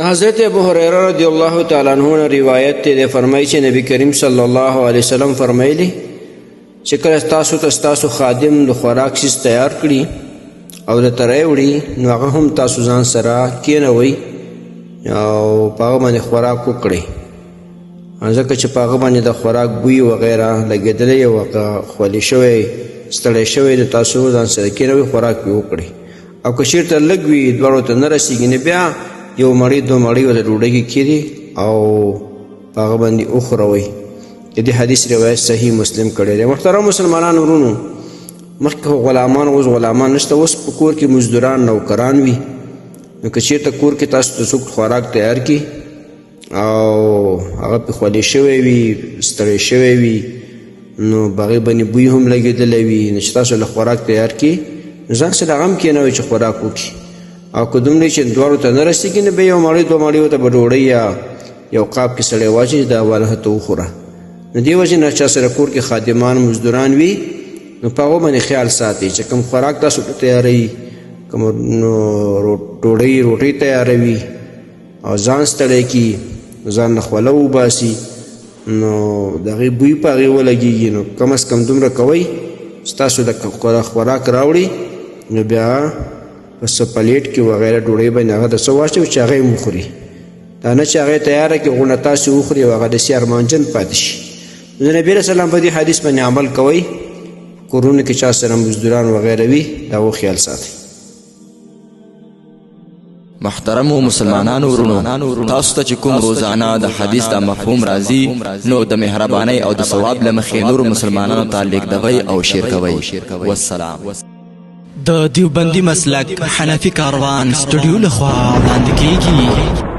حضرت ابو هريره رضی الله تعالی عنہ روایت ته فرمایي چې نبی کریم صلی الله علیه وسلم فرمایلی چې کله تاسو خادم د خوراک شیز تیار کړي او د ترای وړي نو هغه هم تاسو ځان سره کینوي او پاغه باندې خوراک وکړي ځکه چې پاغه باندې د خوراک بوی وغیرہ لګېدلی او خولي شوی ستړی شوی د تاسو ځان سره کینوي خوراک پې وکړي او که چېرته لږ وي دواړو ته نه رسېږي نو بیا یو مړۍ دوه مړۍ ورته ډوډۍ کې کېږي او په هغه باندې وخوروئ د دې حدیث روایت صحیح مسلم کړی دی. محترم مسلمانانو ورونو، مخکې خو غلامان اوس غلامان نشته، اوس په کور کې مزدوران نوکران وي. نو که چېرته کور کې تاسو ته څوک خوراک تیار کړي او هغه پې خولې شوی وي ستړی شوی وي نو په هغې باندې بوی هم لګېدلی وي نو چې تاسو له خوراک تیار کړي نو ځان سره هغه هم کېنوئ چې خوراک وکړي او که دومره چې دواړو ته نه رسېږي نو بیا یو مړۍ دوه مړۍ ورته به ډوډۍ یا یو قاب کې سړی واچوي دا واله ته وخوره. نو دې وجې نه چا سره کور کې خادمان مزدوران وي نو په هغو باندې خیال ساتئ چې کوم خوراک تاسو ته تیاروي کوم روټۍ تیاروي او ځان ستړی کي ځان نه خوله وباسي نو د هغې بوی په هغې ولګېږي نو کم از کم دومره کوئ ستاسو د خوراک راوړي نو بیا په څه پلیټ کې وغیره ډوډۍ باندې هغه د څه واچوي چې هغه یې وخوري، دا نه چې هغه تیاره کړي غونه تاسې وخوري او هغه داسې ارمانجن پاتې شي. نو د نبي علیه السلام په دې حدیث باندې عمل کوئ، کورونو کې چا سره مزدوران وغیره وي دا و خیال ساتئ. محترمو مسلمانانو ورونو، تاسو ته چې کوم روزانه د حدیث د مفهوم راځي نو د مهربانۍ او د ثواب له مخې نورو مسلمانانو ته لیږدوئ او شیر کوئ. والسلام. د دیوبندي مسلک حنفي کاروان سټوډیو لخوا وړاندې کیږي.